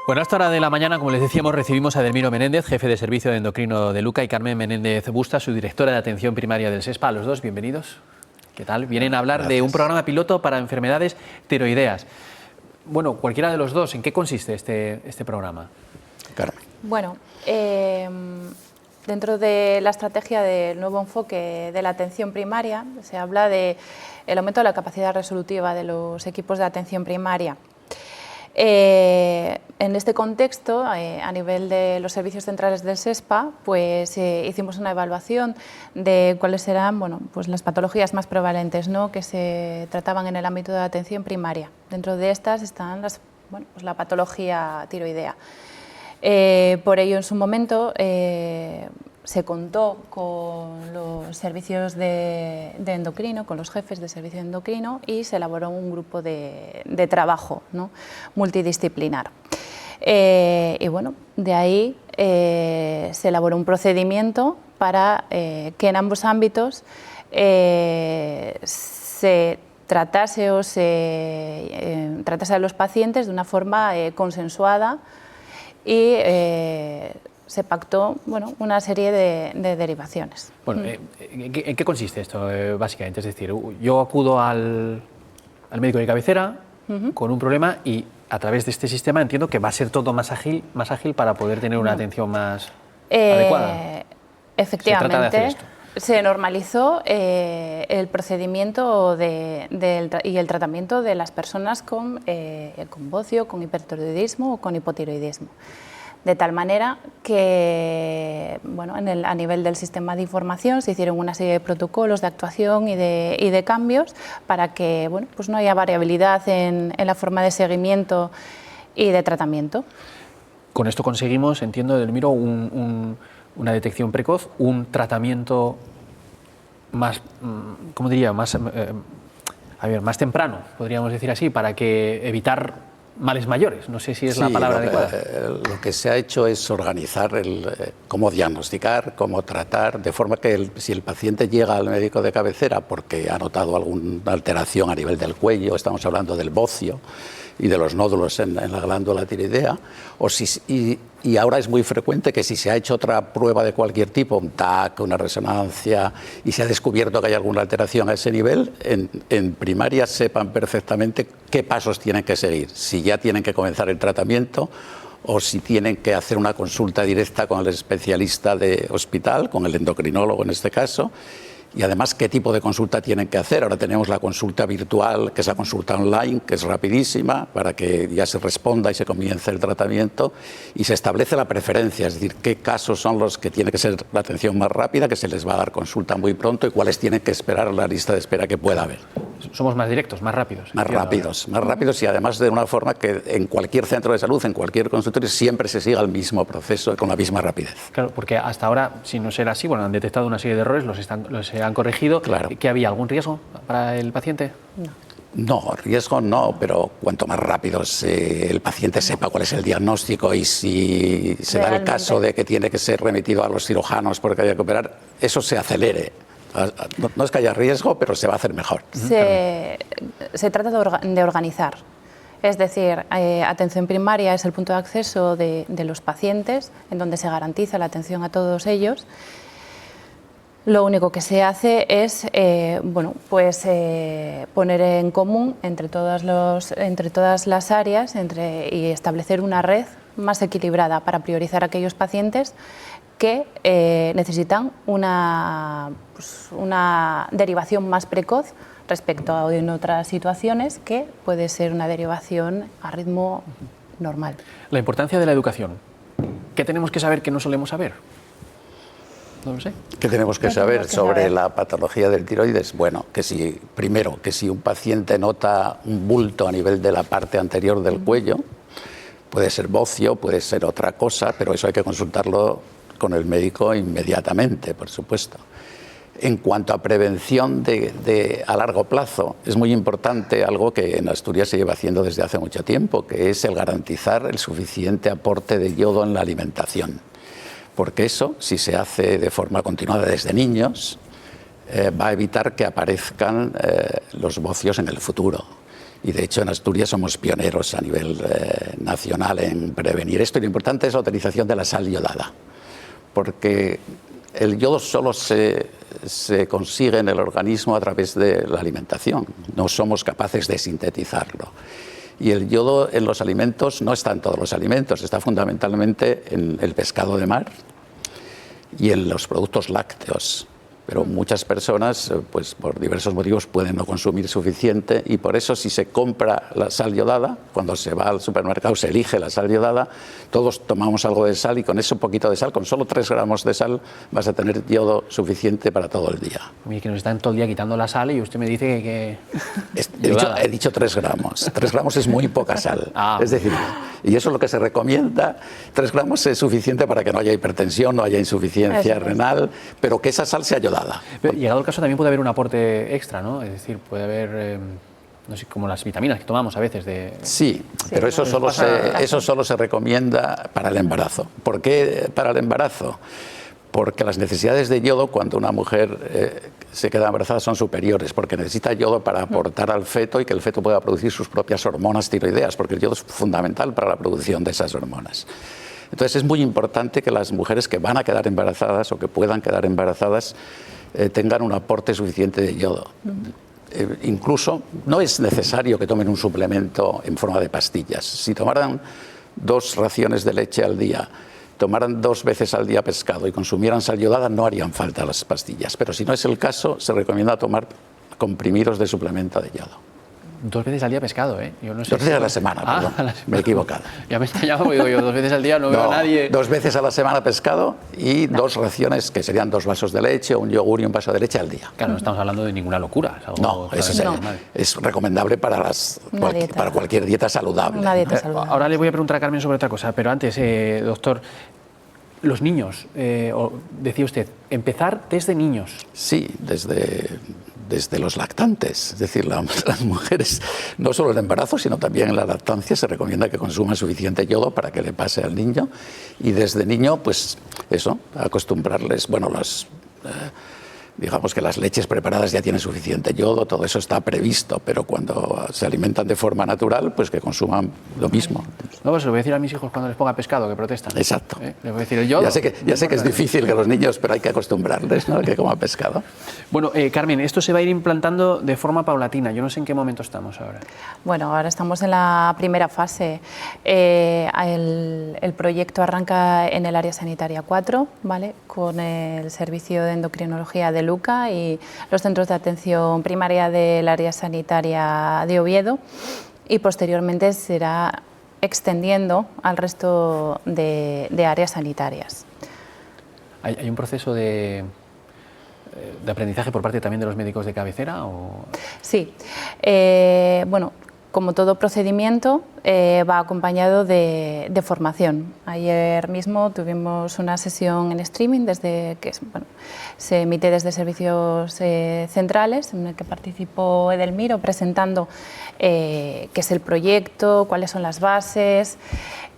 Bueno, a esta hora de la mañana, como les decíamos, recibimos a Edelmiro Menéndez, jefe de servicio de endocrino de Luca, y Carmen Menéndez Busta, su directora de atención primaria del SESPA. A los dos, bienvenidos. ¿Qué tal? Vienen a hablar de un programa piloto para enfermedades tiroideas. Bueno, cualquiera de los dos, ¿en qué consiste este programa? Carmen. Bueno, dentro de la estrategia del nuevo enfoque de la atención primaria, se habla del aumento de la capacidad resolutiva de los equipos de atención primaria. En este contexto, a nivel de los servicios centrales del SESPA, pues hicimos una evaluación de cuáles eran pues las patologías más prevalentes, ¿no?, que se trataban en el ámbito de la atención primaria. Dentro de estas están pues la patología tiroidea. Por ello, en su momento, se contó con los servicios de endocrino, con los jefes de servicio de endocrino, y se elaboró un grupo de trabajo, ¿no?, multidisciplinar. Y bueno, de ahí se elaboró un procedimiento para que en ambos ámbitos se tratase a los pacientes de una forma consensuada y se pactó una serie de derivaciones. Bueno, ¿en qué consiste esto básicamente? Es decir, yo acudo al médico de cabecera con un problema y a través de este sistema entiendo que va a ser todo más ágil para poder tener una atención más adecuada. Efectivamente, se normalizó el procedimiento y el tratamiento de las personas con bocio, con hipertiroidismo o con hipotiroidismo. De tal manera que a nivel del sistema de información se hicieron una serie de protocolos de actuación y de cambios para que pues no haya variabilidad en la forma de seguimiento y de tratamiento. Con esto conseguimos, entiendo, Edelmiro, una detección precoz, un tratamiento más, ¿cómo diría?, más temprano, podríamos decir así, para que evitar males mayores. No sé si es la palabra adecuada. Lo que se ha hecho es organizar cómo diagnosticar, cómo tratar, de forma que si el paciente llega al médico de cabecera porque ha notado alguna alteración a nivel del cuello, estamos hablando del bocio y de los nódulos en la glándula tiroidea, y ahora es muy frecuente que si se ha hecho otra prueba de cualquier tipo, un TAC, una resonancia, y se ha descubierto que hay alguna alteración a ese nivel, en primaria sepan perfectamente qué pasos tienen que seguir, si ya tienen que comenzar el tratamiento o si tienen que hacer una consulta directa con el especialista de hospital, con el endocrinólogo en este caso, y además qué tipo de consulta tienen que hacer. Ahora tenemos la consulta virtual, que es la consulta online, que es rapidísima, para que ya se responda y se comience el tratamiento, y se establece la preferencia, es decir, qué casos son los que tiene que ser la atención más rápida, que se les va a dar consulta muy pronto, y cuáles tienen que esperar la lista de espera que pueda haber. Somos más directos, más rápidos. Más rápidos y además de una forma que en cualquier centro de salud, en cualquier consultorio, siempre se siga el mismo proceso con la misma rapidez. Claro, porque hasta ahora, si no será así, han detectado una serie de errores, los han corregido. Claro. ¿Que había algún riesgo para el paciente? No, riesgo no, pero cuanto más rápido el paciente sepa cuál es el diagnóstico y si se da el caso de que tiene que ser remitido a los cirujanos porque haya que operar, eso se acelere. No es que haya riesgo, pero se va a hacer mejor. Se trata de organizar. Es decir, atención primaria es el punto de acceso de los pacientes, en donde se garantiza la atención a todos ellos. Lo único que se hace es poner en común entre todas las áreas y establecer una red más equilibrada para priorizar a aquellos pacientes que necesitan una derivación más precoz respecto a en otras situaciones que puede ser una derivación a ritmo normal. La importancia de la educación. ¿Qué tenemos que saber que no solemos saber? No lo sé. ¿Qué tenemos que saber sobre la patología del tiroides? Bueno, primero, que si un paciente nota un bulto a nivel de la parte anterior del cuello, puede ser bocio, puede ser otra cosa, pero eso hay que consultarlo con el médico inmediatamente, por supuesto. En cuanto a prevención a largo plazo, es muy importante algo que en Asturias se lleva haciendo desde hace mucho tiempo, que es el garantizar el suficiente aporte de yodo en la alimentación. Porque eso, si se hace de forma continuada desde niños, va a evitar que aparezcan los bocios en el futuro. Y de hecho en Asturias somos pioneros a nivel nacional en prevenir esto. Y lo importante es la utilización de la sal yodada, porque el yodo solo se consigue en el organismo a través de la alimentación. No somos capaces de sintetizarlo. Y el yodo en los alimentos no está en todos los alimentos, está fundamentalmente en el pescado de mar y en los productos lácteos. Pero muchas personas, pues por diversos motivos, pueden no consumir suficiente, y por eso si se compra la sal yodada, cuando se va al supermercado se elige la sal yodada, todos tomamos algo de sal, y con ese poquito de sal, con solo 3 gramos de sal, vas a tener yodo suficiente para todo el día. Oye, que nos están todo el día quitando la sal y usted me dice que He dicho 3 gramos. 3 gramos es muy poca sal. Es decir, y eso es lo que se recomienda. 3 gramos es suficiente para que no haya hipertensión, no haya insuficiencia renal, pero que esa sal sea yodada. Pero, llegado el caso, también puede haber un aporte extra, ¿no? Es decir, puede haber, no sé, como las vitaminas que tomamos a veces. Sí, pero eso solo se recomienda para el embarazo. ¿Por qué para el embarazo? Porque las necesidades de yodo cuando una mujer se queda embarazada son superiores, porque necesita yodo para aportar al feto y que el feto pueda producir sus propias hormonas tiroideas, porque el yodo es fundamental para la producción de esas hormonas. Entonces es muy importante que las mujeres que van a quedar embarazadas o que puedan quedar embarazadas tengan un aporte suficiente de yodo. Incluso no es necesario que tomen un suplemento en forma de pastillas. Si tomaran 2 raciones de leche al día, tomaran 2 veces al día pescado y consumieran sal yodada, no harían falta las pastillas. Pero si no es el caso, se recomienda tomar comprimidos de suplemento de yodo. 2 veces al día pescado, ¿eh? Yo no sé 2 veces a la semana, perdón. Me he equivocado. Ya me he extrañado, digo yo, 2 veces al día no veo a nadie. 2 veces a la semana pescado y 2 raciones, que serían 2 vasos de leche, un yogur y un vaso de leche al día. Claro, no estamos hablando de ninguna locura. Es algo, no, eso es recomendable para cualquier dieta saludable. Una dieta saludable. Ahora le voy a preguntar a Carmen sobre otra cosa, pero antes, doctor, los niños, decía usted, empezar desde niños. Sí, desde los lactantes, es decir, las mujeres, no solo en el embarazo, sino también en la lactancia, se recomienda que consuman suficiente yodo para que le pase al niño, y desde niño, pues eso, acostumbrarles, bueno, digamos que las leches preparadas ya tienen suficiente yodo, todo eso está previsto, pero cuando se alimentan de forma natural, pues que consuman lo mismo. No, pues lo voy a decir a mis hijos cuando les ponga pescado, que protestan. Exacto. Les voy a decir el yodo. Ya sé que es difícil que los niños, pero hay que acostumbrarles, ¿no?, que coman pescado. Bueno, Carmen, esto se va a ir implantando de forma paulatina. Yo no sé en qué momento estamos ahora. Bueno, ahora estamos en la primera fase. El proyecto arranca en el área sanitaria 4, ¿vale?, con el servicio de endocrinología de Luca y los centros de atención primaria del área sanitaria de Oviedo, y posteriormente se irá extendiendo al resto de áreas sanitarias. ¿Hay un proceso de aprendizaje por parte también de los médicos de cabecera? ¿O? Sí. Bueno, como todo procedimiento, va acompañado de formación. Ayer mismo tuvimos una sesión en streaming se emite desde servicios centrales, en el que participó Edelmiro presentando qué es el proyecto, cuáles son las bases,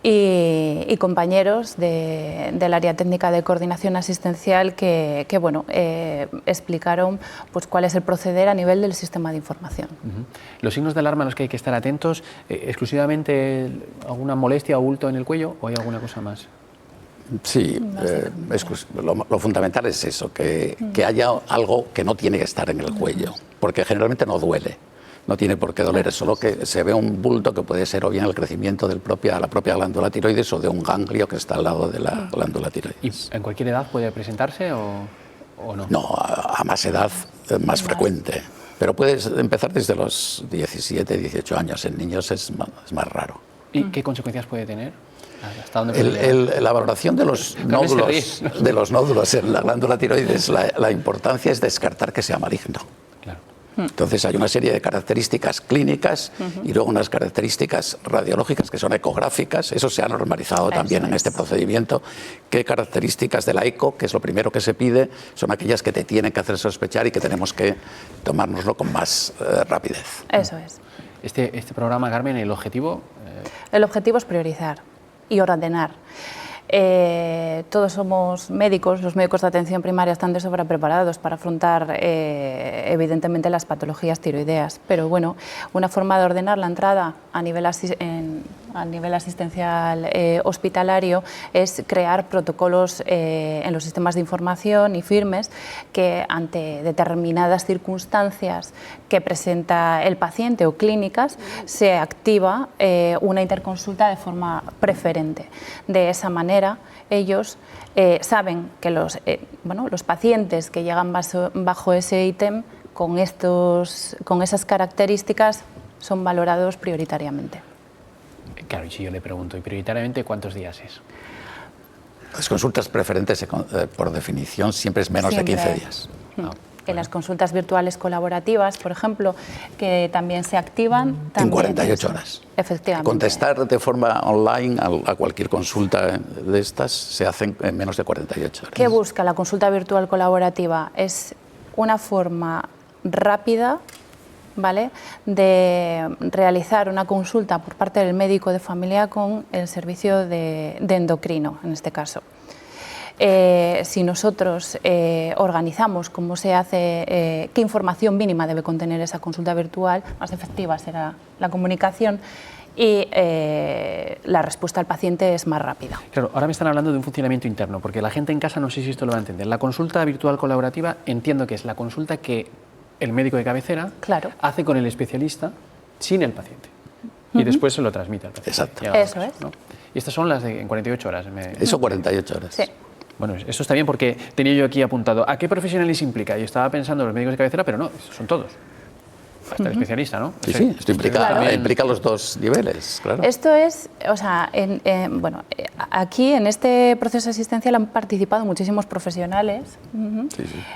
y compañeros del área técnica de coordinación asistencial que explicaron pues, cuál es el proceder a nivel del sistema de información. ¿Los signos de alarma a los que hay que estar atentos, exclusivamente alguna molestia o bulto en el cuello, o hay alguna cosa más? Sí, lo fundamental es eso, que haya algo que no tiene que estar en el cuello, porque generalmente no duele. No tiene por qué doler, es solo que se ve un bulto que puede ser o bien el crecimiento de la propia glándula tiroides o de un ganglio que está al lado de la glándula tiroides. ¿Y en cualquier edad puede presentarse o no? No, a más edad, más frecuente. Pero puedes empezar desde los 17, 18 años. En niños es más raro. ¿Y qué consecuencias puede tener? ¿Hasta dónde puede la valoración de los nódulos en la glándula tiroides, la importancia es descartar que sea maligno. Claro. Entonces hay una serie de características clínicas y luego unas características radiológicas que son ecográficas. Eso se ha normalizado también en este procedimiento. ¿Qué características de la eco, que es lo primero que se pide, son aquellas que te tienen que hacer sospechar y que tenemos que tomárnoslo con más rapidez? Eso es. Este programa, Carmen, el objetivo... El objetivo es priorizar y ordenar. todos somos médicos, los médicos de atención primaria están de sobra preparados para afrontar evidentemente las patologías tiroideas, pero bueno, una forma de ordenar la entrada a nivel asistencial hospitalario es crear protocolos en los sistemas de información y firmes que ante determinadas circunstancias que presenta el paciente o clínicas se activa una interconsulta de forma preferente. De esa manera ellos saben que los pacientes que llegan bajo ese ítem con esas características son valorados prioritariamente. Claro, y si yo le pregunto, ¿y prioritariamente cuántos días es? Las consultas preferentes, por definición, siempre es menos de 15 días. En las consultas virtuales colaborativas, por ejemplo, que también se activan... En 48 horas. Efectivamente. Contestar de forma online a cualquier consulta de estas se hacen en menos de 48 horas. ¿Qué busca la consulta virtual colaborativa? Es una forma rápida, ¿vale?, de realizar una consulta por parte del médico de familia con el servicio de endocrino, en este caso. Si nosotros organizamos cómo se hace, qué información mínima debe contener esa consulta virtual, más efectiva será la comunicación y la respuesta al paciente es más rápida. Claro, ahora me están hablando de un funcionamiento interno, porque la gente en casa no sé si esto lo va a entender. La consulta virtual colaborativa entiendo que es la consulta que el médico de cabecera hace con el especialista sin el paciente y después se lo transmite al paciente. Exacto. Eso es. ¿No? Y estas son las de en 48 horas. Eso 48 horas. Sí. Bueno, eso está bien porque tenía yo aquí apuntado ¿a qué profesionales implica? Yo estaba pensando en los médicos de cabecera, pero no, son todos. Hasta el especialista, ¿no? Sí, esto implica los dos niveles, claro. Esto es, o sea, aquí en este proceso asistencial han participado muchísimos profesionales,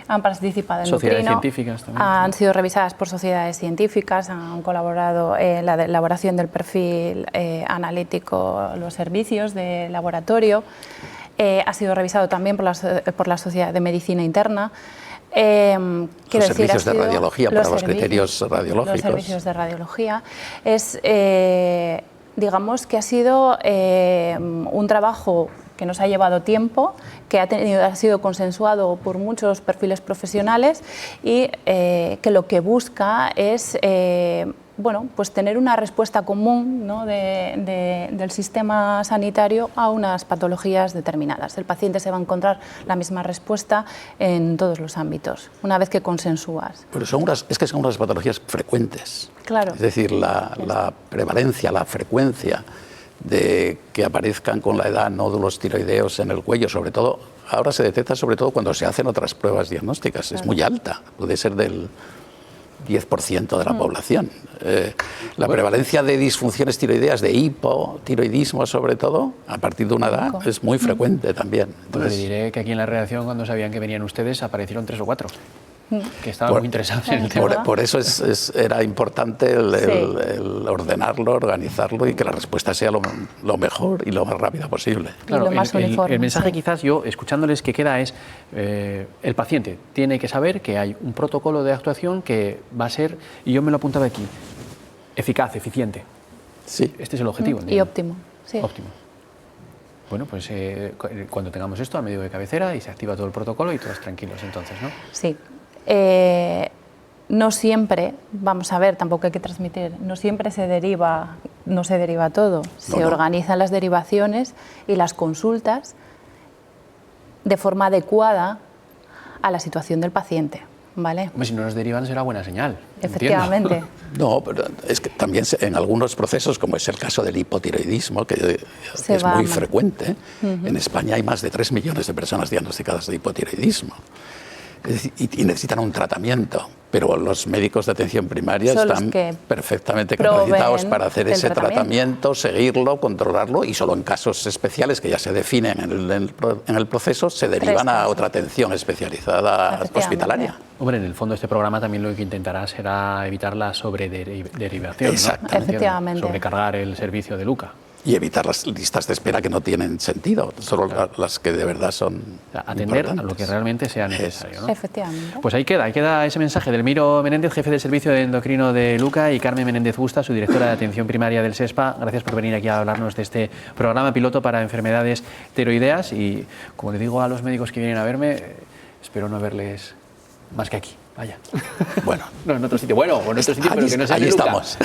han participado en sociedades endocrino, científicas también. Han sido revisadas por sociedades científicas, han colaborado en la elaboración del perfil analítico, los servicios de laboratorio, ha sido revisado también por la Sociedad de Medicina Interna. Los servicios de radiología para los criterios radiológicos. Los servicios de radiología. Digamos que ha sido un trabajo que nos ha llevado tiempo, que ha sido consensuado por muchos perfiles profesionales y que lo que busca es pues tener una respuesta común, ¿no?, del sistema sanitario a unas patologías determinadas. El paciente se va a encontrar la misma respuesta en todos los ámbitos, una vez que consensúas. Pero son unas patologías frecuentes. Claro. Es decir, la prevalencia, la frecuencia de que aparezcan con la edad nódulos tiroideos en el cuello, sobre todo, ahora se detecta sobre todo cuando se hacen otras pruebas diagnósticas. Claro. Es muy alta, puede ser del 10% de la población. La prevalencia de disfunciones tiroideas, de hipotiroidismo sobre todo, a partir de una edad, es muy frecuente también. Entonces, le diré que aquí en la redacción, cuando sabían que venían ustedes, aparecieron 3 o 4 que estaban muy interesados en el tema. Por eso era importante el ordenarlo, organizarlo y que la respuesta sea lo mejor y lo más rápida posible. Claro, lo más uniforme, el mensaje quizás yo, escuchándoles, que queda es el paciente tiene que saber que hay un protocolo de actuación que va a ser, y yo me lo apuntaba aquí, eficaz, eficiente. Sí. Este es el objetivo. Y óptimo. Sí. Óptimo. Bueno, pues cuando tengamos esto a médico de cabecera y se activa todo el protocolo y todos tranquilos entonces, ¿no? Sí. No siempre, vamos a ver, tampoco hay que transmitir, no siempre no se deriva todo. Se organizan las derivaciones y las consultas de forma adecuada a la situación del paciente, ¿vale? Hombre, si no nos derivan será buena señal. Efectivamente. Entiendo. No, pero es que también en algunos procesos, como es el caso del hipotiroidismo, que es muy frecuente, en España hay más de 3 millones de personas diagnosticadas de hipotiroidismo. Y necesitan un tratamiento, pero los médicos de atención primaria están perfectamente capacitados para hacer ese tratamiento, seguirlo, controlarlo, y solo en casos especiales que ya se definen en el proceso se derivan a otra atención especializada hospitalaria. Hombre, en el fondo este programa también lo que intentará será evitar la sobrederivación, Exactamente. ¿no? Efectivamente. Sobrecargar el servicio de Luca. Y evitar las listas de espera que no tienen sentido, solo las que de verdad son atender importantes. a lo que realmente sea necesario, ¿no? Efectivamente. Pues ahí queda ese mensaje del Delmiro Menéndez, jefe de servicio de endocrino de Luca, y Carmen Menéndez Busta, su directora de atención primaria del SESPA. Gracias por venir aquí a hablarnos de este programa piloto para enfermedades tiroideas y, como le digo a los médicos que vienen a verme, espero no verles más que aquí. Vaya. Bueno. No, en otro sitio. Bueno, en otro sitio, pero que no sea allí en Luca. estamos.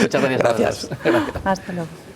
Muchas gracias. Gracias. Hasta luego.